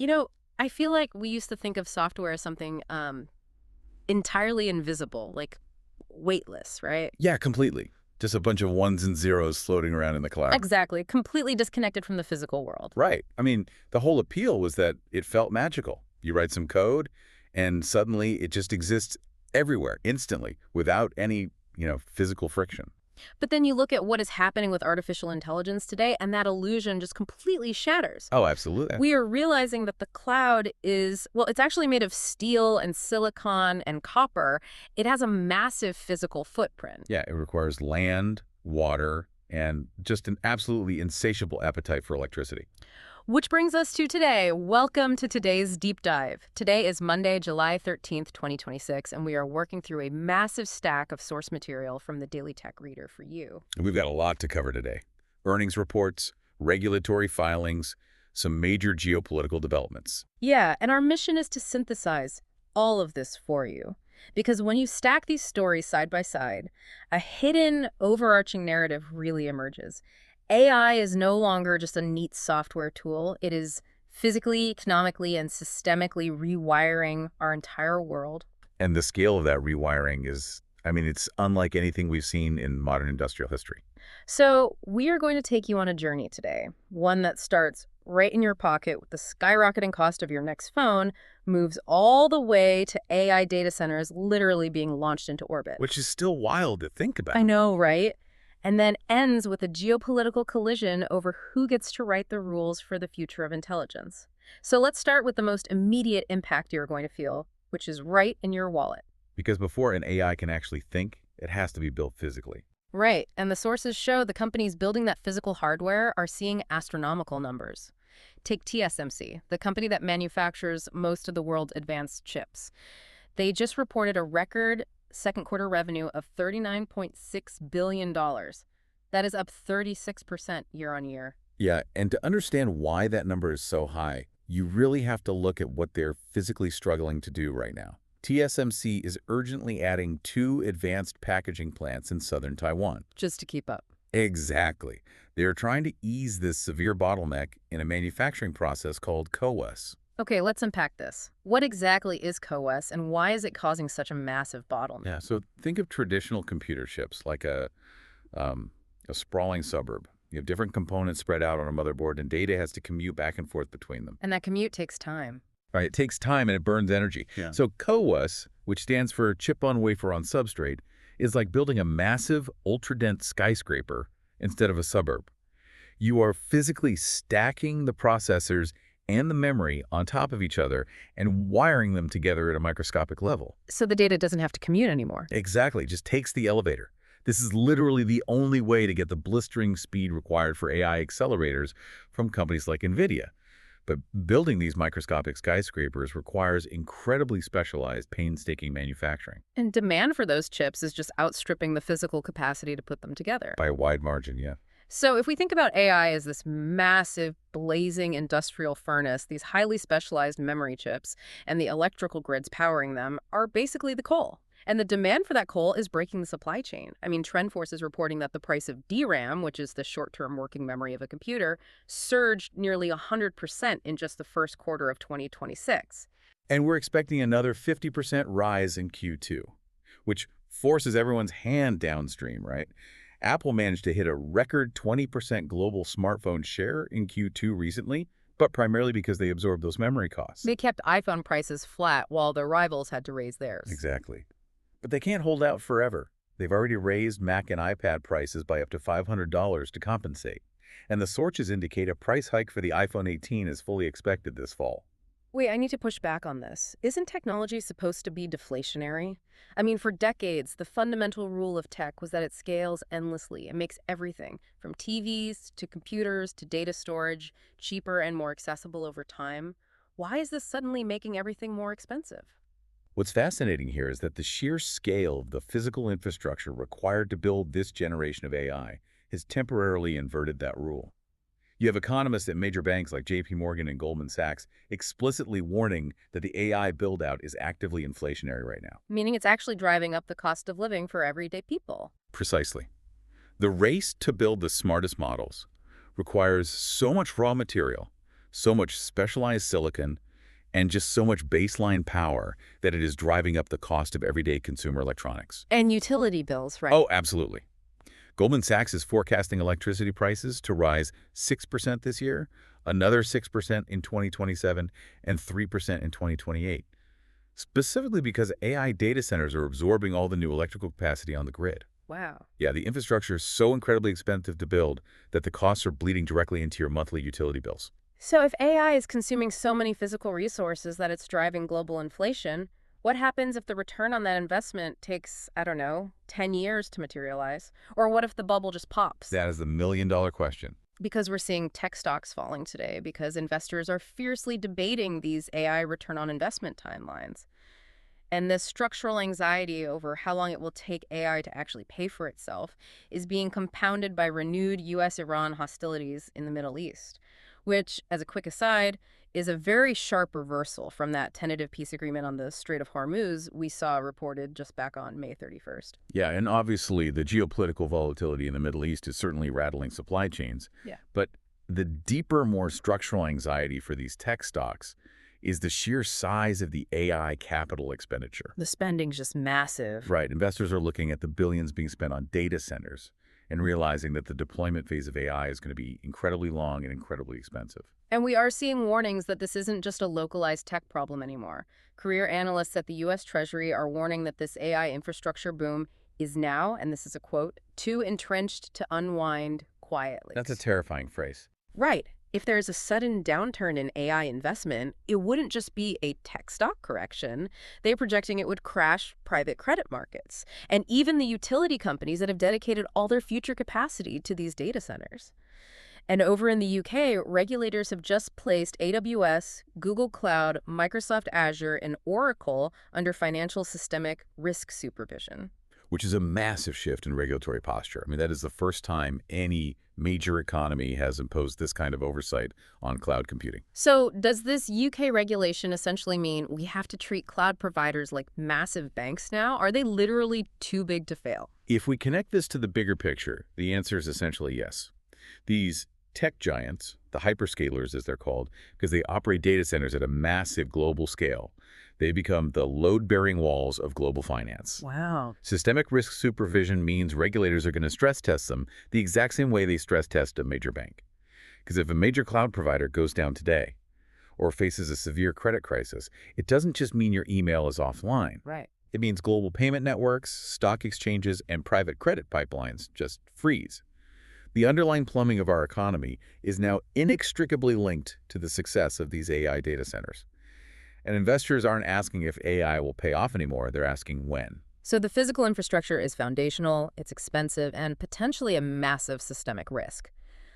You know, I feel like we used to think of software as something entirely invisible, like weightless, right? Yeah, completely. Just a bunch of ones and zeros floating around in the cloud. Exactly. Completely disconnected from the physical world. Right. I mean, the whole appeal was that it felt magical. You write some code, and suddenly it just exists everywhere, instantly, without any, physical friction. But then you look at what is happening with artificial intelligence today, and that illusion just completely shatters. Oh, absolutely. We are realizing that the cloud is, well, it's actually made of steel and silicon and copper. It has a massive physical footprint. Yeah, it requires land, water, and just an absolutely insatiable appetite for electricity. Which brings us to today. Welcome to today's deep dive. Today is Monday, July 13th, 2026, and we are working through a massive stack of source material from the Daily Tech Reader for you. And we've got a lot to cover today. Earnings reports, regulatory filings, some major geopolitical developments. Yeah, and our mission is to synthesize all of this for you. Because when you stack these stories side by side, a hidden, overarching narrative really emerges. AI is no longer just a neat software tool. It is physically, economically, and systemically rewiring our entire world. And the scale of that rewiring is, it's unlike anything we've seen in modern industrial history. So we are going to take you on a journey today, one that starts right in your pocket with the skyrocketing cost of your next phone, moves all the way to AI data centers literally being launched into orbit. Which is still wild to think about. I know, right? And then ends with a geopolitical collision over who gets to write the rules for the future of intelligence. So let's start with the most immediate impact you're going to feel, which is right in your wallet. Because before an AI can actually think, it has to be built physically. Right, and the sources show the companies building that physical hardware are seeing astronomical numbers. Take TSMC, the company that manufactures most of the world's advanced chips. They just reported a record second quarter revenue of $39.6 billion. That is up 36% year on year. Yeah, and to understand why that number is so high, you really have to look at what they're physically struggling to do right now. TSMC is urgently adding 2 advanced packaging plants in southern Taiwan. Just to keep up. Exactly. They're trying to ease this severe bottleneck in a manufacturing process called CoWoS. Okay, let's unpack this. What exactly is CoWoS and why is it causing such a massive bottleneck? Yeah, so think of traditional computer chips like a sprawling suburb. You have different components spread out on a motherboard, and data has to commute back and forth between them. And that commute takes time. Right, it takes time and it burns energy. Yeah. So CoWoS, which stands for chip on wafer on substrate, is like building a massive, ultra-dense skyscraper instead of a suburb. You are physically stacking the processors and the memory on top of each other and wiring them together at a microscopic level. So the data doesn't have to commute anymore. Exactly, just takes the elevator. This is literally the only way to get the blistering speed required for AI accelerators from companies like NVIDIA. But building these microscopic skyscrapers requires incredibly specialized, painstaking manufacturing. And demand for those chips is just outstripping the physical capacity to put them together. By a wide margin, yeah. So if we think about AI as this massive, blazing industrial furnace, these highly specialized memory chips and the electrical grids powering them are basically the coal. And the demand for that coal is breaking the supply chain. TrendForce is reporting that the price of DRAM, which is the short-term working memory of a computer, surged nearly 100% in just the first quarter of 2026. And we're expecting another 50% rise in Q2, which forces everyone's hand downstream, right? Apple managed to hit a record 20% global smartphone share in Q2 recently, but primarily because they absorbed those memory costs. They kept iPhone prices flat while their rivals had to raise theirs. Exactly. But they can't hold out forever. They've already raised Mac and iPad prices by up to $500 to compensate. And the sources indicate a price hike for the iPhone 18 is fully expected this fall. Wait, I need to push back on this. Isn't technology supposed to be deflationary? For decades, the fundamental rule of tech was that it scales endlessly. It makes everything, from TVs to computers to data storage, cheaper and more accessible over time. Why is this suddenly making everything more expensive? What's fascinating here is that the sheer scale of the physical infrastructure required to build this generation of AI has temporarily inverted that rule. You have economists at major banks like JP Morgan and Goldman Sachs explicitly warning that the AI build-out is actively inflationary right now. Meaning it's actually driving up the cost of living for everyday people. Precisely. The race to build the smartest models requires so much raw material, so much specialized silicon, and just so much baseline power that it is driving up the cost of everyday consumer electronics. And utility bills, right? Oh, absolutely. Goldman Sachs is forecasting electricity prices to rise 6% this year, another 6% in 2027, and 3% in 2028, specifically because AI data centers are absorbing all the new electrical capacity on the grid. Wow. Yeah, the infrastructure is so incredibly expensive to build that the costs are bleeding directly into your monthly utility bills. So if AI is consuming so many physical resources that it's driving global inflation, what happens if the return on that investment takes, I don't know, 10 years to materialize? Or what if the bubble just pops? That is the million-dollar question. Because we're seeing tech stocks falling today because investors are fiercely debating these AI return on investment timelines. And this structural anxiety over how long it will take AI to actually pay for itself is being compounded by renewed U.S.-Iran hostilities in the Middle East, which, as a quick aside, is a very sharp reversal from that tentative peace agreement on the Strait of Hormuz we saw reported just back on May 31st. Yeah, and obviously the geopolitical volatility in the Middle East is certainly rattling supply chains. Yeah. But the deeper, more structural anxiety for these tech stocks is the sheer size of the AI capital expenditure. The spending's just massive. Right. Investors are looking at the billions being spent on data centers and realizing that the deployment phase of AI is going to be incredibly long and incredibly expensive. And we are seeing warnings that this isn't just a localized tech problem anymore. Career analysts at the U.S. Treasury are warning that this AI infrastructure boom is now, and this is a quote, too entrenched to unwind quietly. That's a terrifying phrase. Right. If there's a sudden downturn in AI investment, it wouldn't just be a tech stock correction. They're projecting it would crash private credit markets and even the utility companies that have dedicated all their future capacity to these data centers. And over in the UK, regulators have just placed AWS, Google Cloud, Microsoft Azure, and Oracle under financial systemic risk supervision. Which is a massive shift in regulatory posture. I mean, that is the first time any major economy has imposed this kind of oversight on cloud computing. So does this UK regulation essentially mean we have to treat cloud providers like massive banks now? Are they literally too big to fail? If we connect this to the bigger picture, the answer is essentially yes. These tech giants, the hyperscalers as they're called, because they operate data centers at a massive global scale, they become the load-bearing walls of global finance. Wow. Systemic risk supervision means regulators are going to stress test them the exact same way they stress test a major bank. Because if a major cloud provider goes down today or faces a severe credit crisis, it doesn't just mean your email is offline. Right. It means global payment networks, stock exchanges, and private credit pipelines just freeze. The underlying plumbing of our economy is now inextricably linked to the success of these AI data centers. And investors aren't asking if AI will pay off anymore, they're asking when. So the physical infrastructure is foundational, it's expensive, and potentially a massive systemic risk.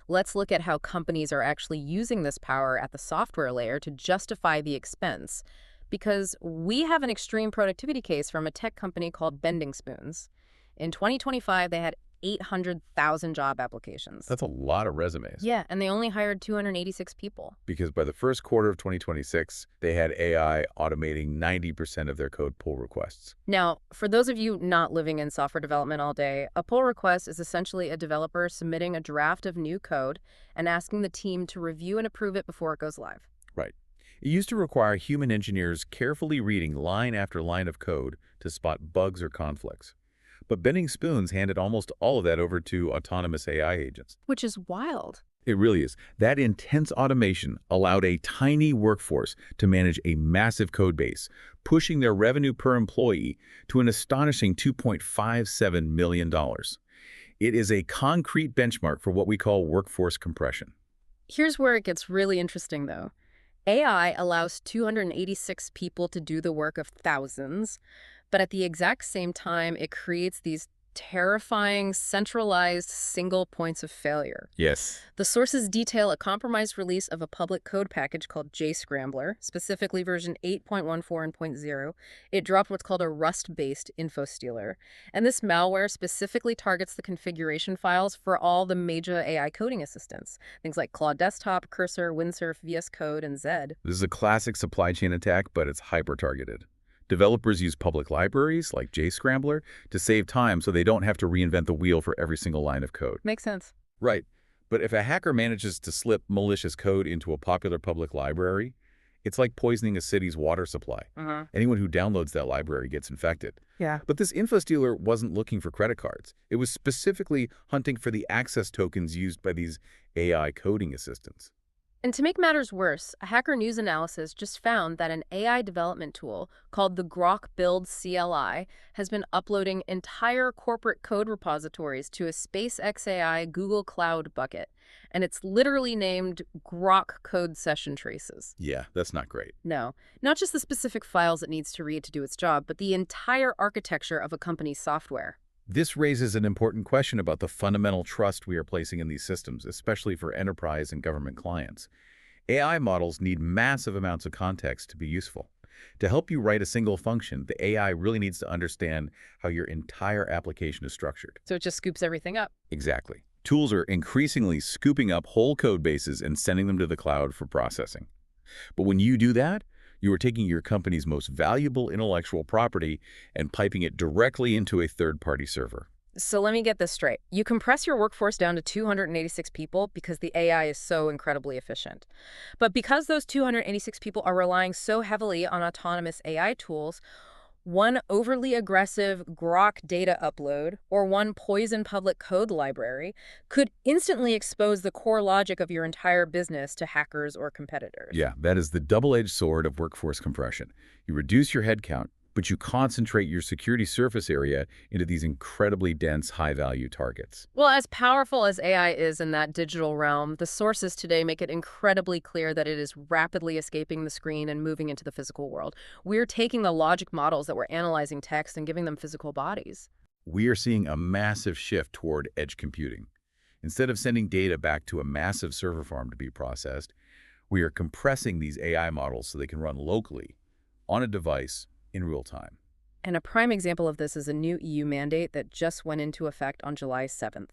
Let's look at how companies are actually using this power at the software layer to justify the expense. Because we have an extreme productivity case from a tech company called Bending Spoons. In 2025, they had 800,000 job applications. That's a lot of resumes. Yeah, and they only hired 286 people. Because by the first quarter of 2026, they had AI automating 90% of their code pull requests. Now, for those of you not living in software development all day, a pull request is essentially a developer submitting a draft of new code and asking the team to review and approve it before it goes live. Right. It used to require human engineers carefully reading line after line of code to spot bugs or conflicts. But Bending Spoons handed almost all of that over to autonomous AI agents. Which is wild. It really is. That intense automation allowed a tiny workforce to manage a massive code base, pushing their revenue per employee to an astonishing $2.57 million. It is a concrete benchmark for what we call workforce compression. Here's where it gets really interesting, though. AI allows 286 people to do the work of thousands, but at the exact same time, it creates these terrifying, centralized, single points of failure. Yes. The sources detail a compromised release of a public code package called JScrambler, specifically version 8.14 and .0. It dropped what's called a Rust-based info stealer. And this malware specifically targets the configuration files for all the major AI coding assistants, things like Claude Desktop, Cursor, Windsurf, VS Code, and Zed. This is a classic supply chain attack, but it's hyper-targeted. Developers use public libraries like JScrambler to save time so they don't have to reinvent the wheel for every single line of code. Makes sense. Right. But if a hacker manages to slip malicious code into a popular public library, it's like poisoning a city's water supply. Anyone who downloads that library gets infected. Yeah. But this info stealer wasn't looking for credit cards. It was specifically hunting for the access tokens used by these AI coding assistants. And to make matters worse, a Hacker News analysis just found that an AI development tool called the Grok Build CLI has been uploading entire corporate code repositories to a SpaceX AI Google Cloud bucket. And it's literally named Grok Code Session Traces. Yeah, that's not great. No, not just the specific files it needs to read to do its job, but the entire architecture of a company's software. This raises an important question about the fundamental trust we are placing in these systems, especially for enterprise and government clients. AI models need massive amounts of context to be useful. To help you write a single function, the AI really needs to understand how your entire application is structured. So it just scoops everything up. Exactly. Tools are increasingly scooping up whole code bases and sending them to the cloud for processing. But when you do that, you are taking your company's most valuable intellectual property and piping it directly into a third-party server. So let me get this straight. You compress your workforce down to 286 people because the AI is so incredibly efficient. But because those 286 people are relying so heavily on autonomous AI tools, one overly aggressive Grok data upload or one poison public code library could instantly expose the core logic of your entire business to hackers or competitors. Yeah, that is the double-edged sword of workforce compression. You reduce your headcount, but you concentrate your security surface area into these incredibly dense, high-value targets. Well, as powerful as AI is in that digital realm, the sources today make it incredibly clear that it is rapidly escaping the screen and moving into the physical world. We're taking the logic models that were analyzing text and giving them physical bodies. We are seeing a massive shift toward edge computing. Instead of sending data back to a massive server farm to be processed, we are compressing these AI models so they can run locally, on a device, in real time. And a prime example of this is a new EU mandate that just went into effect on July 7th.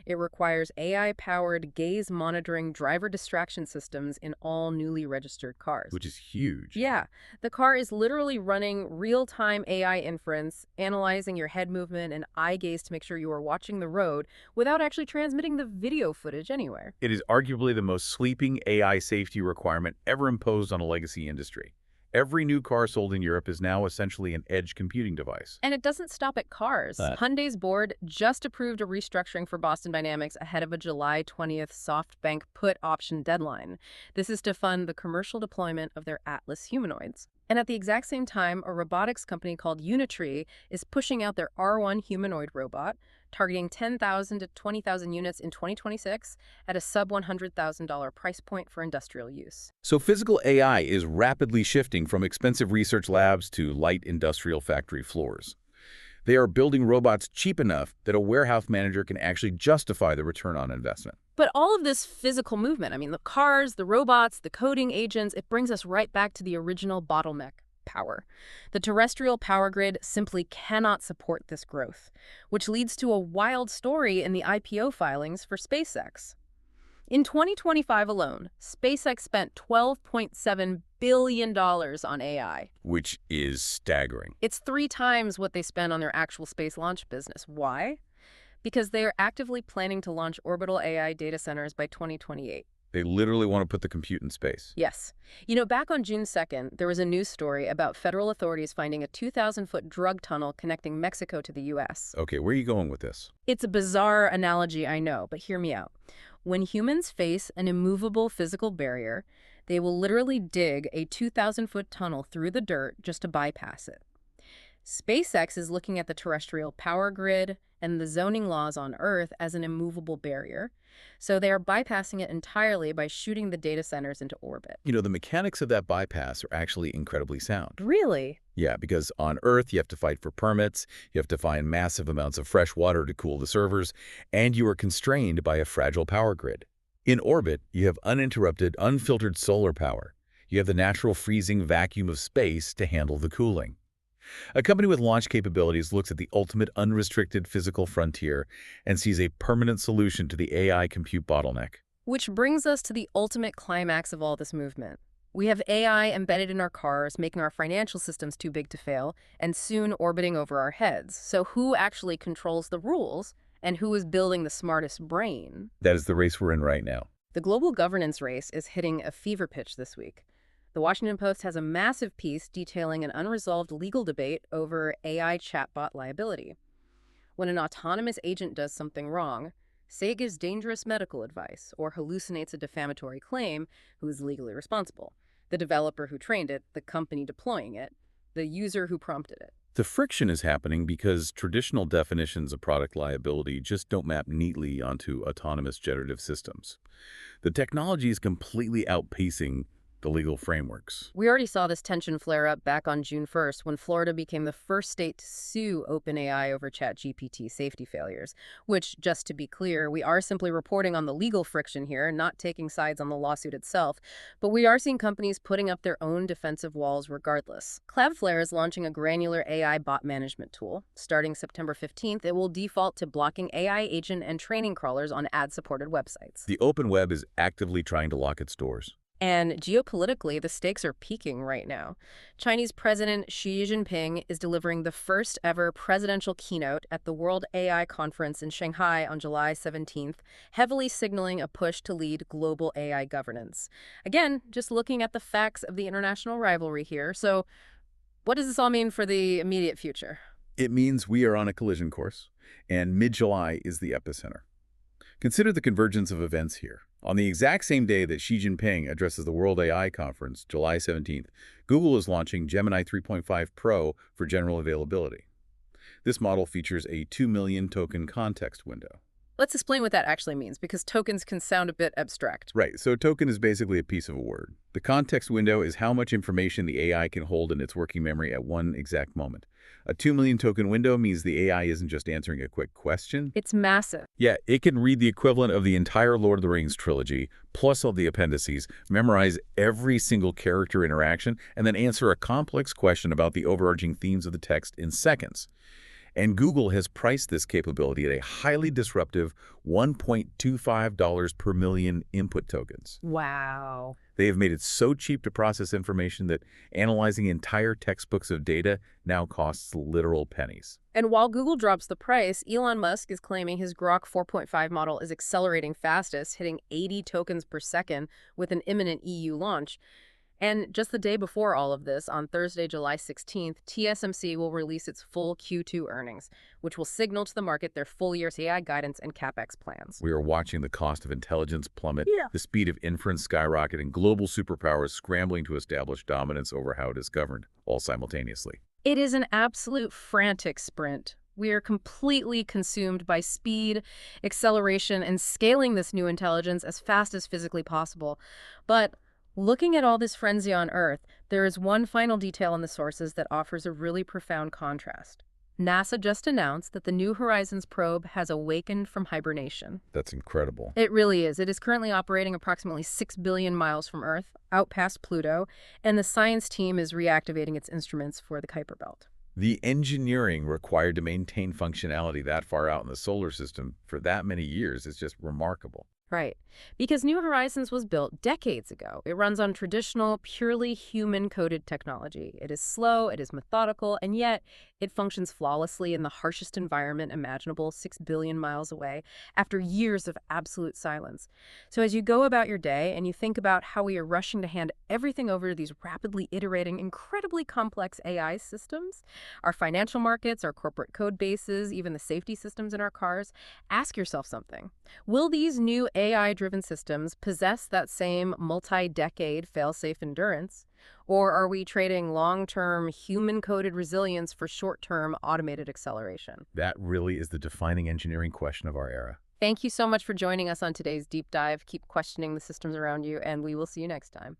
It requires AI-powered gaze monitoring driver distraction systems in all newly registered cars. Which is huge. Yeah, the car is literally running real-time AI inference, analyzing your head movement and eye gaze to make sure you are watching the road without actually transmitting the video footage anywhere. It is arguably the most sweeping AI safety requirement ever imposed on a legacy industry. Every new car sold in Europe is now essentially an edge computing device. And it doesn't stop at cars. Hyundai's board just approved a restructuring for Boston Dynamics ahead of a July 20th SoftBank put option deadline. This is to fund the commercial deployment of their Atlas humanoids. And at the exact same time, a robotics company called Unitree is pushing out their R1 humanoid robot, targeting 10,000 to 20,000 units in 2026 at a sub-$100,000 price point for industrial use. So physical AI is rapidly shifting from expensive research labs to light industrial factory floors. They are building robots cheap enough that a warehouse manager can actually justify the return on investment. But all of this physical movement, I mean, the cars, the robots, the coding agents, it brings us right back to the original bottleneck. Power. The terrestrial power grid simply cannot support this growth, which leads to a wild story in the IPO filings for SpaceX. In 2025 alone, SpaceX spent $12.7 billion on AI. Which is staggering. It's 3 times what they spend on their actual space launch business. Why? Because they are actively planning to launch orbital AI data centers by 2028. They literally want to put the compute in space. Yes. You know, back on June 2nd, there was a news story about federal authorities finding a 2,000-foot drug tunnel connecting Mexico to the U.S. Okay, where are you going with this? It's a bizarre analogy, I know, but hear me out. When humans face an immovable physical barrier, they will literally dig a 2,000-foot tunnel through the dirt just to bypass it. SpaceX is looking at the terrestrial power grid and the zoning laws on Earth as an immovable barrier, so they are bypassing it entirely by shooting the data centers into orbit. You know, the mechanics of that bypass are actually incredibly sound. Really? Yeah, because on Earth, you have to fight for permits, you have to find massive amounts of fresh water to cool the servers, and you are constrained by a fragile power grid. In orbit, you have uninterrupted, unfiltered solar power. You have the natural freezing vacuum of space to handle the cooling. A company with launch capabilities looks at the ultimate unrestricted physical frontier and sees a permanent solution to the AI compute bottleneck. Which brings us to the ultimate climax of all this movement. We have AI embedded in our cars, making our financial systems too big to fail, and soon orbiting over our heads. So who actually controls the rules And who is building the smartest brain? That is the race we're in right now. The global governance race is hitting a fever pitch this week. The Washington Post has a massive piece detailing an unresolved legal debate over AI chatbot liability. When an autonomous agent does something wrong, say it gives dangerous medical advice or hallucinates a defamatory claim, who is legally responsible? The developer who trained it, the company deploying it, the user who prompted it. The friction is happening because traditional definitions of product liability just don't map neatly onto autonomous generative systems. The technology is completely outpacing the legal frameworks. We already saw this tension flare up back on June 1st when Florida became the first state to sue OpenAI over ChatGPT safety failures, which, just to be clear, we are simply reporting on the legal friction here, not taking sides on the lawsuit itself, but we are seeing companies putting up their own defensive walls regardless. Cloudflare is launching a granular AI bot management tool. Starting September 15th, it will default to blocking AI agent and training crawlers on ad-supported websites. The open web is actively trying to lock its doors. And geopolitically, the stakes are peaking right now. Chinese President Xi Jinping is delivering the first ever presidential keynote at the World AI Conference in Shanghai on July 17th, heavily signaling a push to lead global AI governance. Again, just looking at the facts of the international rivalry here. So what does this all mean for the immediate future? It means we are on a collision course, and mid-July is the epicenter. Consider the convergence of events here. On the exact same day that Xi Jinping addresses the World AI Conference, July 17th, Google is launching Gemini 3.5 Pro for general availability. This model features a 2 million token context window. Let's explain what that actually means, because tokens can sound a bit abstract. Right, so token is basically a piece of a word. The context window is how much information the AI can hold in its working memory at one exact moment. A 2 million token window means the AI isn't just answering a quick question. It's massive. Yeah, it can read the equivalent of the entire Lord of the Rings trilogy, plus all the appendices, memorize every single character interaction, and then answer a complex question about the overarching themes of the text in seconds. And Google has priced this capability at a highly disruptive $1.25 per million input tokens. Wow. They have made it so cheap to process information that analyzing entire textbooks of data now costs literal pennies. And while Google drops the price, Elon Musk is claiming his Grok 4.5 model is accelerating fastest, hitting 80 tokens per second with an imminent EU launch. And just the day before all of this, on Thursday, July 16th, TSMC will release its full Q2 earnings, which will signal to the market their full year's AI guidance and CapEx plans. We are watching the cost of intelligence plummet, Yeah. the speed of inference skyrocket, and global superpowers scrambling to establish dominance over how it is governed, all simultaneously. It is an absolute frantic sprint. We are completely consumed by speed, acceleration, and scaling this new intelligence as fast as physically possible. But looking at all this frenzy on Earth, there is one final detail in the sources that offers a really profound contrast. NASA just announced that the New Horizons probe has awakened from hibernation. That's incredible. It really is. It is currently operating approximately 6 billion miles from Earth, out past Pluto, and the science team is reactivating its instruments for the Kuiper Belt. The engineering required to maintain functionality that far out in the solar system for that many years is just remarkable. Right. Because New Horizons was built decades ago. It runs on traditional, purely human-coded technology. It is slow, it is methodical, and yet it functions flawlessly in the harshest environment imaginable 6 billion miles away after years of absolute silence. So as you go about your day and you think about how we are rushing to hand everything over to these rapidly iterating, incredibly complex AI systems, our financial markets, our corporate code bases, even the safety systems in our cars, ask yourself something. Will these new AI-driven systems possess that same multi-decade fail-safe endurance? Or are we trading long-term human-coded resilience for short-term automated acceleration? That really is the defining engineering question of our era. Thank you so much for joining us on today's deep dive. Keep questioning the systems around you, and we will see you next time.